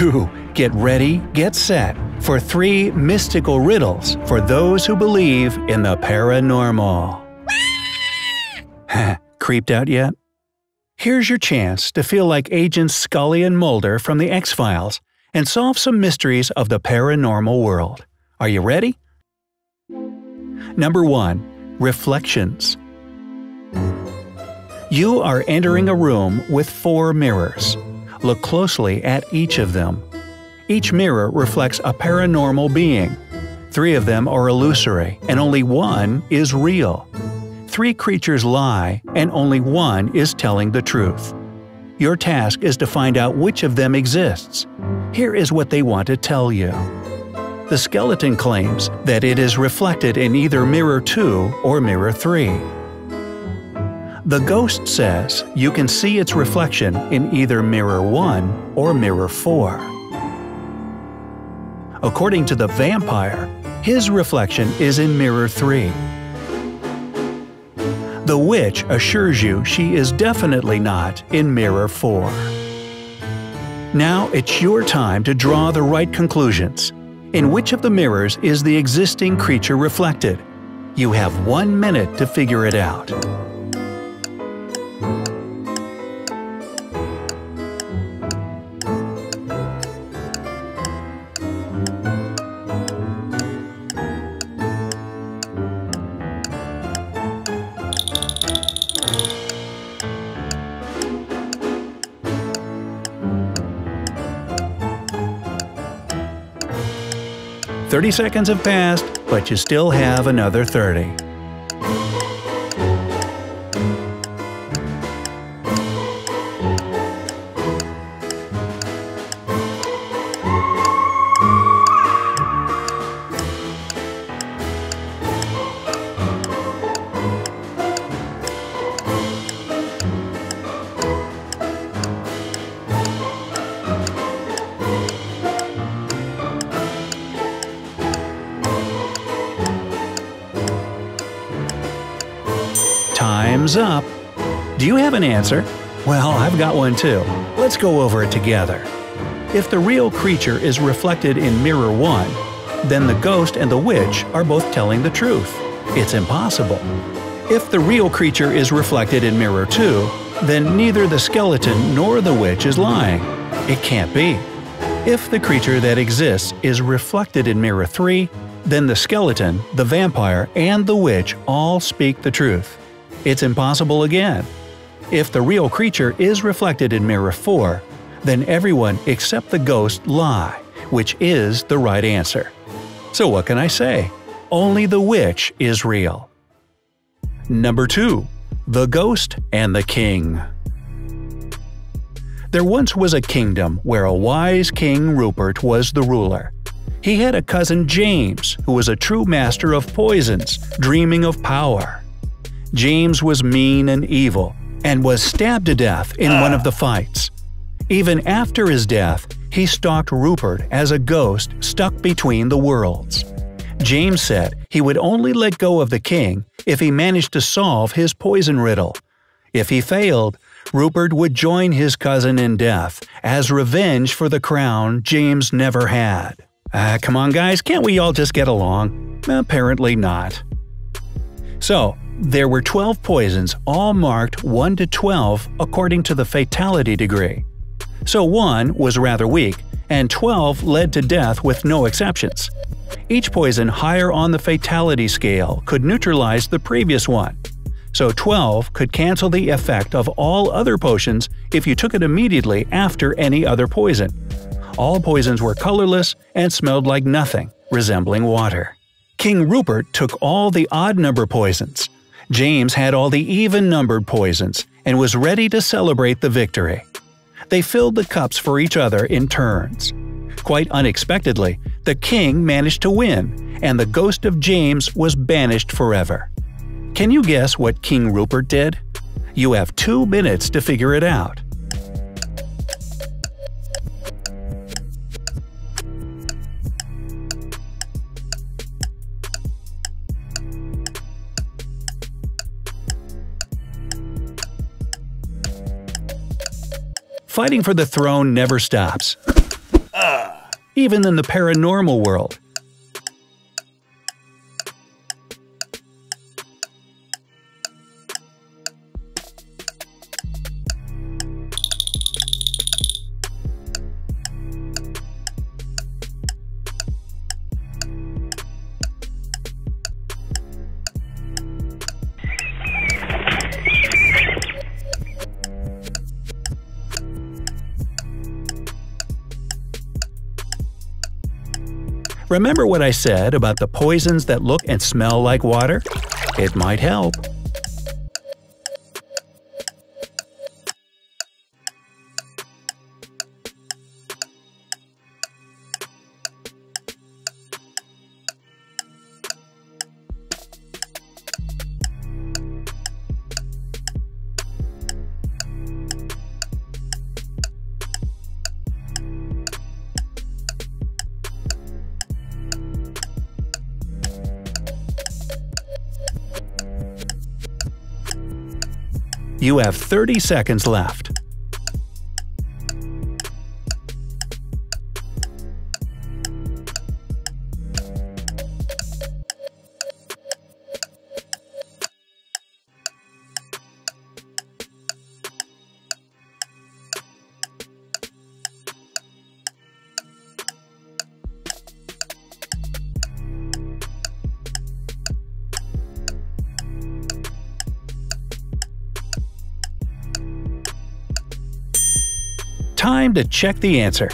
2. Get ready, get set for 3 mystical riddles for those who believe in the paranormal. Creeped out yet? Here's your chance to feel like Agents Scully and Mulder from the X-Files and solve some mysteries of the paranormal world. Are you ready? Number 1. Reflections. You are entering a room with 4 mirrors. Look closely at each of them. Each mirror reflects a paranormal being. 3 of them are illusory, and only 1 is real. 3 creatures lie, and only 1 is telling the truth. Your task is to find out which of them exists. Here is what they want to tell you. The skeleton claims that it is reflected in either mirror 2 or mirror 3. The ghost says you can see its reflection in either mirror 1 or mirror 4. According to the vampire, his reflection is in mirror 3. The witch assures you she is definitely not in mirror 4. Now it's your time to draw the right conclusions. In which of the mirrors is the existing creature reflected? You have 1 minute to figure it out. "30 seconds have passed, but you still have another 30. Time's up. Do you have an answer? Well, I've got one too. Let's go over it together. If the real creature is reflected in mirror 1, then the ghost and the witch are both telling the truth. It's impossible. If the real creature is reflected in mirror 2, then neither the skeleton nor the witch is lying. It can't be. If the creature that exists is reflected in mirror 3, then the skeleton, the vampire, and the witch all speak the truth. It's impossible again. If the real creature is reflected in mirror 4, then everyone except the ghost lie, which is the right answer. So what can I say? Only the witch is real. Number 2. The Ghost and the King. There once was a kingdom where a wise King Rupert was the ruler. He had a cousin James, who was a true master of poisons, dreaming of power. James was mean and evil, and was stabbed to death in one of the fights. Even after his death, he stalked Rupert as a ghost stuck between the worlds. James said he would only let go of the king if he managed to solve his poison riddle. If he failed, Rupert would join his cousin in death as revenge for the crown James never had. Come on guys, can't we all just get along? Apparently not. So, there were 12 poisons, all marked 1 to 12 according to the fatality degree. So 1 was rather weak, and 12 led to death with no exceptions. Each poison higher on the fatality scale could neutralize the previous one. So 12 could cancel the effect of all other potions if you took it immediately after any other poison. All poisons were colorless and smelled like nothing, resembling water. King Rupert took all the odd-number poisons. James had all the even-numbered poisons and was ready to celebrate the victory. They filled the cups for each other in turns. Quite unexpectedly, the king managed to win, and the ghost of James was banished forever. Can you guess what King Rupert did? You have 2 minutes to figure it out. Fighting for the throne never stops. even in the paranormal world. Remember what I said about the poisons that look and smell like water? It might help. You have 30 seconds left. Time to check the answer.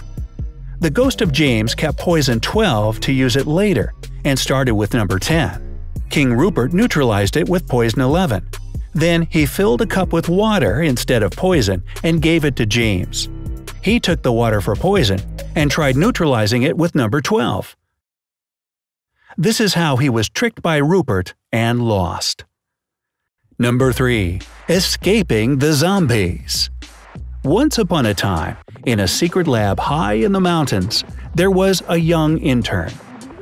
The ghost of James kept poison 12 to use it later, and started with number 10. King Rupert neutralized it with poison 11. Then he filled a cup with water instead of poison and gave it to James. He took the water for poison and tried neutralizing it with number 12. This is how he was tricked by Rupert and lost. Number 3. Escaping the zombies. Once upon a time, in a secret lab high in the mountains, there was a young intern.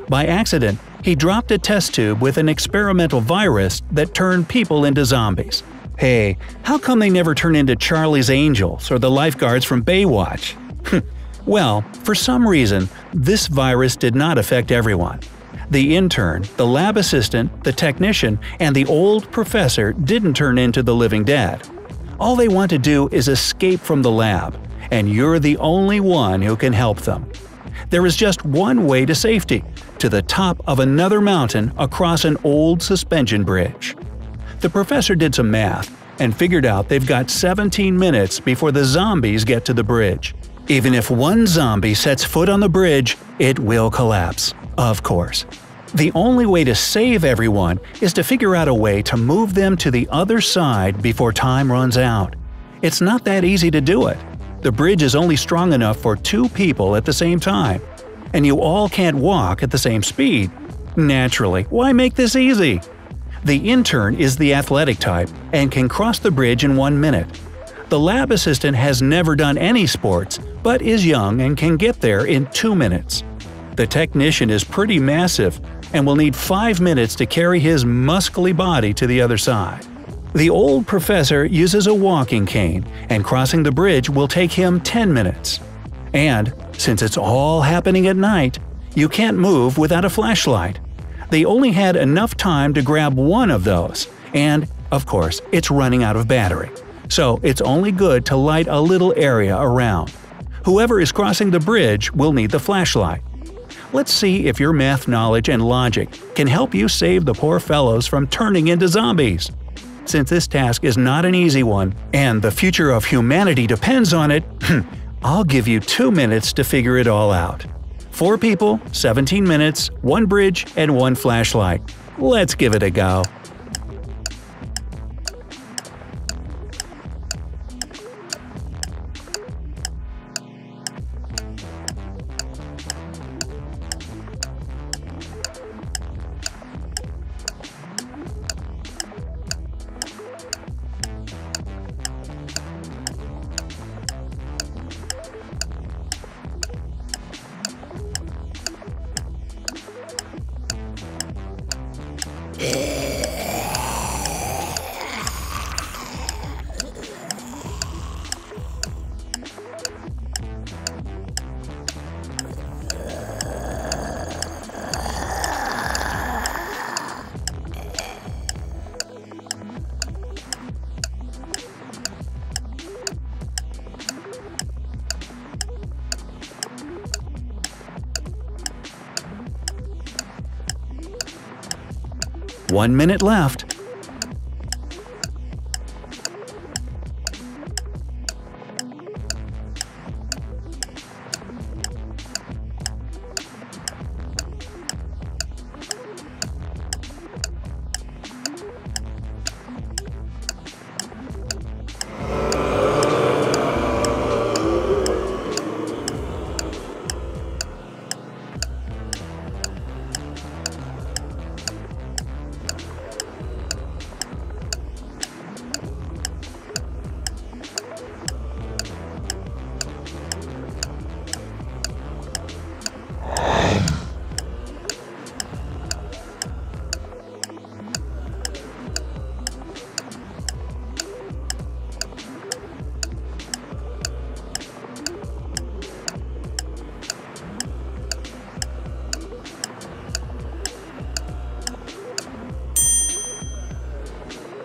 By accident, he dropped a test tube with an experimental virus that turned people into zombies. Hey, how come they never turn into Charlie's Angels or the lifeguards from Baywatch? Well, for some reason, this virus did not affect everyone. The intern, the lab assistant, the technician, and the old professor didn't turn into the living dead. All they want to do is escape from the lab, and you're the only one who can help them. There is just one way to safety – to the top of another mountain across an old suspension bridge. The professor did some math and figured out they've got 17 minutes before the zombies get to the bridge. Even if one zombie sets foot on the bridge, it will collapse, of course. The only way to save everyone is to figure out a way to move them to the other side before time runs out. It's not that easy to do it. The bridge is only strong enough for 2 people at the same time, and you all can't walk at the same speed. Naturally, why make this easy? The intern is the athletic type and can cross the bridge in 1 minute. The lab assistant has never done any sports, but is young and can get there in 2 minutes. The technician is pretty massive and will need 5 minutes to carry his muscly body to the other side. The old professor uses a walking cane, and crossing the bridge will take him 10 minutes. And, since it's all happening at night, you can't move without a flashlight. They only had enough time to grab one of those, and, of course, it's running out of battery. So it's only good to light a little area around. Whoever is crossing the bridge will need the flashlight. Let's see if your math knowledge and logic can help you save the poor fellows from turning into zombies. Since this task is not an easy one, and the future of humanity depends on it, I'll give you 2 minutes to figure it all out. 4 people, 17 minutes, 1 bridge, and 1 flashlight. Let's give it a go. 1 minute left.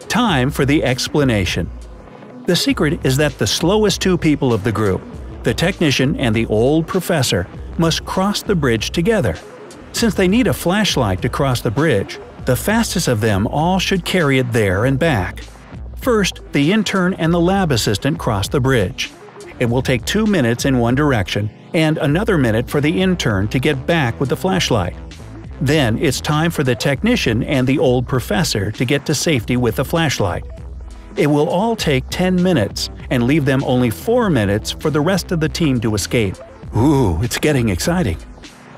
Time for the explanation. The secret is that the slowest two people of the group, the technician and the old professor, must cross the bridge together. Since they need a flashlight to cross the bridge, the fastest of them all should carry it there and back. First, the intern and the lab assistant cross the bridge. It will take 2 minutes in one direction and another minute for the intern to get back with the flashlight. Then it's time for the technician and the old professor to get to safety with the flashlight. It will all take 10 minutes and leave them only 4 minutes for the rest of the team to escape. Ooh, it's getting exciting.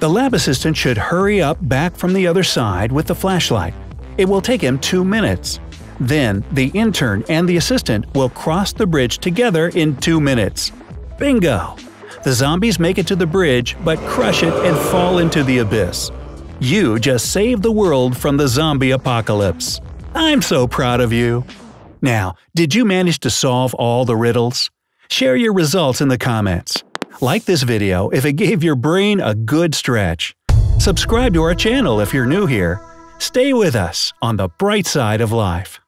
The lab assistant should hurry up back from the other side with the flashlight. It will take him 2 minutes. Then the intern and the assistant will cross the bridge together in 2 minutes. Bingo! The zombies make it to the bridge but crush it and fall into the abyss. You just saved the world from the zombie apocalypse. I'm so proud of you. Now, did you manage to solve all the riddles? Share your results in the comments. Like this video if it gave your brain a good stretch. Subscribe to our channel if you're new here. Stay with us on the bright side of life.